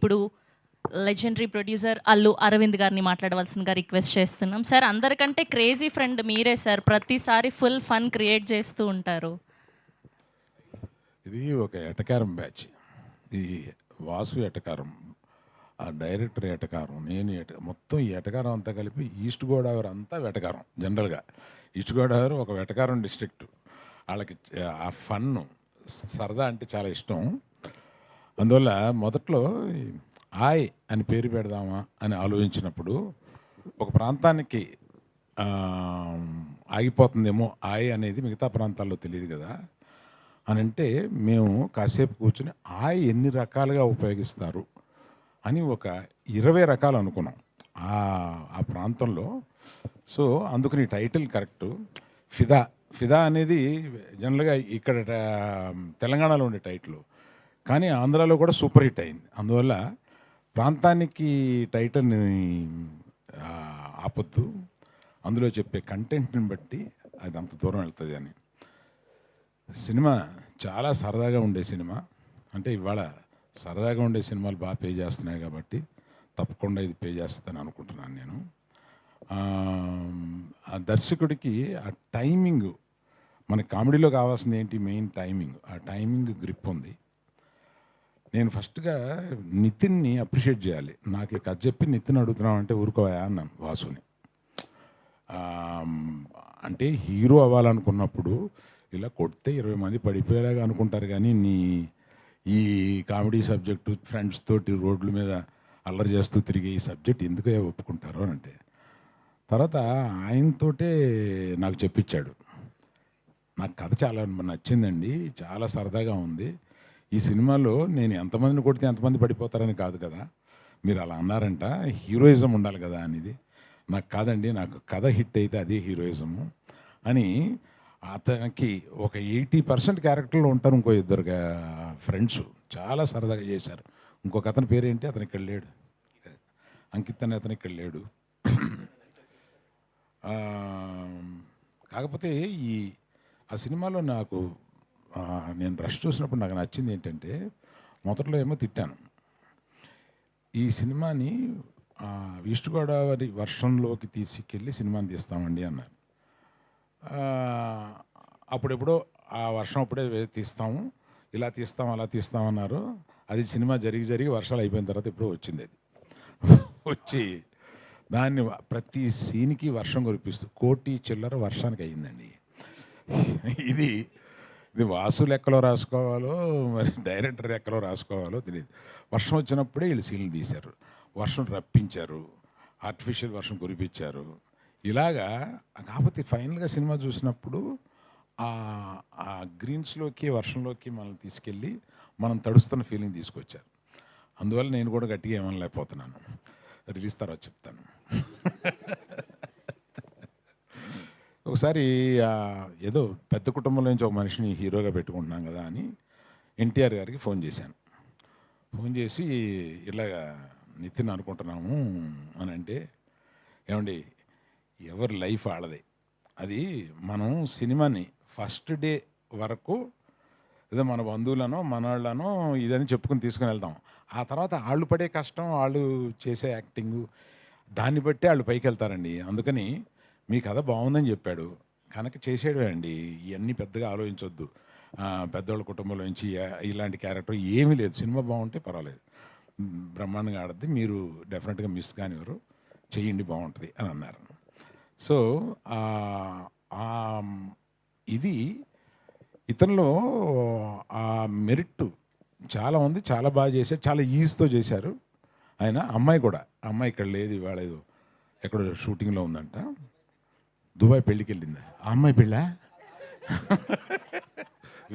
ఇప్పుడు legendary producer Allu Arvind గారిని మాట్లాడవలసిందిగా రిక్వెస్ట్ చేస్తున్నాం. సార్, అందరికంటే క్రేజీ ఫ్రెండ్ మీరే సార్. ప్రతిసారి ఫుల్ ఫన్ క్రియేట్ చేస్తూ ఉంటారు. ఇది ఒక ఎటకారం బ్యాచ్. ఈ వాసు ఎటకారం, ఆ డైరెక్టర్ ఎటకారం, నేను మొత్తం ఈ ఎటకారం అంతా కలిపి ఈస్ట్ గోదావరి అంతా వెటకారం. జనరల్గా ఈస్ట్ గోదావరి ఒక వెటకారం డిస్ట్రిక్ట్. వాళ్ళకి ఆ ఫన్ను సరదా అంటే చాలా ఇష్టం. అందువల్ల మొదట్లో ఆయ్ అని పేరు పెడదామా అని ఆలోచించినప్పుడు ఒక ప్రాంతానికి ఆగిపోతుందేమో ఆయ్ అనేది, మిగతా ప్రాంతాల్లో తెలియదు కదా అని అంటే మేము కాసేపు కూర్చుని ఆయ్ ఎన్ని రకాలుగా ఉపయోగిస్తారు అని ఒక 20 రకాలు అనుకున్నాం ఆ ప్రాంతంలో. సో అందుకని టైటిల్ కరెక్టు. ఫిదా ఫిదా అనేది జనరల్గా ఇక్కడ తెలంగాణలో ఉండే టైటిల్, కానీ ఆంధ్రాలో కూడా సూపర్ హిట్ అయింది. అందువల్ల ప్రాంతానికి టైటిల్ని ఆపొద్దు, అందులో చెప్పే కంటెంట్ని బట్టి అది అంత దూరం వెళ్తుంది అని. సినిమా చాలా సరదాగా ఉండే సినిమా. అంటే ఇవాళ సరదాగా ఉండే సినిమాలు బాగా పే చేస్తున్నాయి కాబట్టి తప్పకుండా ఇది పే చేస్తాను అనుకుంటున్నాను నేను. ఆ దర్శకుడికి ఆ టైమింగ్, మన కామెడీలో కావాల్సింది ఏంటి, మెయిన్ టైమింగ్. ఆ టైమింగ్ గ్రిప్ ఉంది. నేను ఫస్ట్గా నితిన్ని అప్రిషియేట్ చేయాలి. నాకు కథ చెప్పి నితిన్ అడుగుతున్నాం అంటే ఊరుకోవా అన్నాను వాసుని. అంటే హీరో అవ్వాలనుకున్నప్పుడు ఇలా కొడితే 20 మంది పడిపోయేలాగా అనుకుంటారు, కానీ ఈ కామెడీ సబ్జెక్టు ఫ్రెండ్స్ తోటి రోడ్ల మీద అల్లరి చేస్తూ తిరిగే ఈ సబ్జెక్ట్ ఎందుకు ఒప్పుకుంటారు అని అంటే, తర్వాత ఆయనతోటే నాకు చెప్పించాడు. నాకు కథ చాలా నచ్చిందండి, చాలా సరదాగా ఉంది. ఈ సినిమాలో నేను ఎంతమందిని కొడితే ఎంతమంది పడిపోతారని కాదు కదా, మీరు అలా అన్నారంట, హీరోయిజం ఉండాలి కదా అనేది. నాకు కాదండి, నాకు కథ హిట్ అయితే అదే హీరోయిజము అని. అతనికి ఒక 80% క్యారెక్టర్లో ఉంటారు. ఇంకో 2 ఫ్రెండ్స్ చాలా సరదాగా చేశారు. ఇంకొక అతని పేరేంటి, అతను ఇక్కడ లేడు, అంకిత్ అనే అతను ఇక్కడ లేడు. కాకపోతే ఆ సినిమాలో నాకు నేను రష్ చూసినప్పుడు నాకు నచ్చింది ఏంటంటే, మొదట్లో ఏమో తిట్టాను, ఈ సినిమాని ఈస్ట్ గోదావరి వర్షంలోకి తీసుకెళ్ళి సినిమాని తీస్తామండి అన్నారు. అప్పుడెప్పుడో ఆ వర్షం అప్పుడే తీస్తాము, ఇలా తీస్తాం అలా తీస్తామన్నారు. అది సినిమా జరిగి వర్షాలు అయిపోయిన తర్వాత ఎప్పుడో వచ్చింది. అది వచ్చి దాన్ని ప్రతి సీన్కి వర్షం కురిపిస్తూ 1 కోటి చిల్లర వర్షానికి అయ్యిందండి. ఇది వాసు లెక్కలో రాసుకోవాలో మరి డైరెక్టర్ లెక్కలో రాసుకోవాలో తెలియదు. వర్షం వచ్చినప్పుడే వీళ్ళు సీన్లు తీశారు, వర్షం రప్పించారు, ఆర్టిఫిషియల్ వర్షం కురిపించారు. ఇలాగా. కాకపోతే ఫైనల్గా సినిమా చూసినప్పుడు ఆ గ్రీన్స్లోకి వర్షంలోకి మనల్ని తీసుకెళ్ళి మనం తడుస్తున్న ఫీలింగ్ తీసుకొచ్చారు. అందువల్ల నేను కూడా గట్టిగా ఏమనలేకపోతున్నాను. రిలీజ్ తర్వాత చెప్తాను. ఒకసారి ఏదో పెద్ద కుటుంబంలో నుంచి ఒక మనిషిని హీరోగా పెట్టుకుంటున్నాం కదా అని ఎన్టీఆర్ గారికి ఫోన్ చేశాను. ఫోన్ చేసి ఇలాగా నితిన్ అనుకుంటున్నాము అని అంటే, ఏమండి ఎవరి లైఫ్ ఆడదే, అది మనం సినిమాని ఫస్ట్ డే వరకు ఏదో మన బంధువులనో మనవాళ్ళనో ఇదని చెప్పుకుని తీసుకుని వెళ్తాం. ఆ తర్వాత వాళ్ళు పడే కష్టం, వాళ్ళు చేసే యాక్టింగు, దాన్ని బట్టి వాళ్ళు పైకి వెళ్తారండి. అందుకని మీ కథ బాగుందని చెప్పాడు కనుక చేసేయడమే అండి, ఇవన్నీ పెద్దగా ఆలోచించొద్దు. పెద్దవాళ్ళ కుటుంబంలో నుంచి ఇలాంటి క్యారెక్టర్ ఏమీ లేదు, సినిమా బాగుంటే పర్వాలేదు, బ్రహ్మాండంగా ఆడద్ది, మీరు డెఫినెట్గా మిస్ కానివ్వరు, చెయ్యండి బాగుంటుంది అని అన్నారు. సో ఇది ఇతనిలో ఆ మెరిట్ చాలా ఉంది, చాలా బాగా చేశారు, చాలా ఈజీతో చేశారు ఆయన. అమ్మాయి కూడా, అమ్మాయి ఇక్కడ లేదు, ఇవాళ ఏదో ఎక్కడో షూటింగ్లో ఉందంట, దుబాయ్ పెళ్ళికి వెళ్ళింది. ఆ అమ్మాయి పెళ్ళా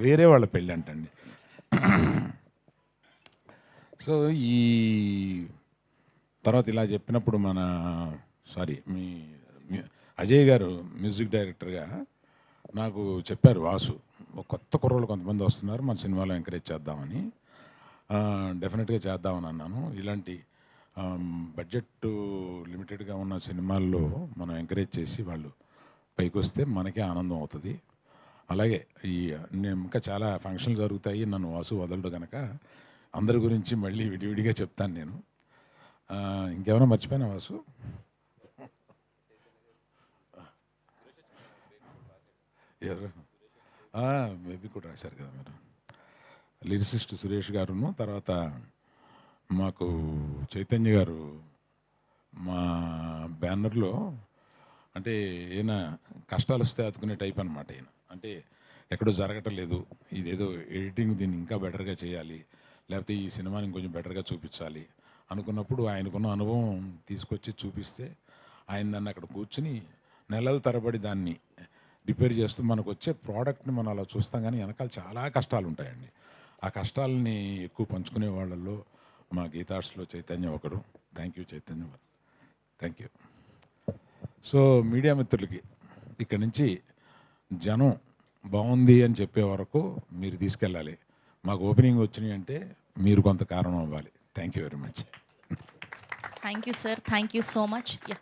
వేరే వాళ్ళ పెళ్ళి అంటండి. సో ఈ తర్వాత ఇలా చెప్పినప్పుడు మీ అజయ్ గారు మ్యూజిక్ డైరెక్టర్గా నాకు చెప్పారు, వాసు ఒక కొత్త కుర్రోళ్ళు కొంతమంది వస్తున్నారు, మన సినిమాలో ఎంకరేజ్ చేద్దామని. డెఫినెట్గా చేద్దామని అన్నాను. ఇలాంటి బడ్జెట్ లిమిటెడ్గా ఉన్న సినిమాల్లో మనం ఎంకరేజ్ చేసి వాళ్ళు పైకి వస్తే మనకే ఆనందం అవుతుంది. అలాగే నేను ఇంకా చాలా ఫంక్షన్లు జరుగుతాయి, నన్ను వాసు వదలడు కనుక అందరి గురించి మళ్ళీ విడివిడిగా చెప్తాను నేను. ఇంకేమైనా మర్చిపోయినా వాసు? ఎవరు? మేబీ కూడా రాశారు కదా మీరు. లిరిసిస్ట్ సురేష్ గారును, తర్వాత మాకు చైతన్య గారు మా బ్యానర్లో, అంటే ఈయన కష్టాలు వస్తే అతుకునే టైప్ అనమాట. ఈయన అంటే ఎక్కడో జరగటం లేదు, ఇదేదో ఎడిటింగ్ దీన్ని ఇంకా బెటర్గా చేయాలి, లేకపోతే ఈ సినిమాని ఇంకొంచెం బెటర్గా చూపించాలి అనుకున్నప్పుడు ఆయనకున్న అనుభవం తీసుకొచ్చి చూపిస్తే ఆయన దాన్ని అక్కడ కూర్చుని నెలల తరబడి దాన్ని రిపేర్ చేస్తూ మనకు వచ్చే ప్రోడక్ట్ని మనం అలా చూస్తాం, కానీ వెనకాల చాలా కష్టాలు ఉంటాయండి. ఆ కష్టాలని ఎక్కువ పంచుకునే వాళ్ళల్లో మా గీతార్ట్స్లో చైతన్య ఒకడు. Thank you Chaitanya, thank you. So media మిత్రులకి ఇక్కడి నుంచి జనం బాగుంది అని చెప్పే వరకు మీరు తీసుకెళ్ళాలి. మాకు ఓపెనింగ్ వచ్చినాయి అంటే మీరు కొంత కారణం అవ్వాలి. Thank you very much. Thank you sir, thank you so much. Yeah.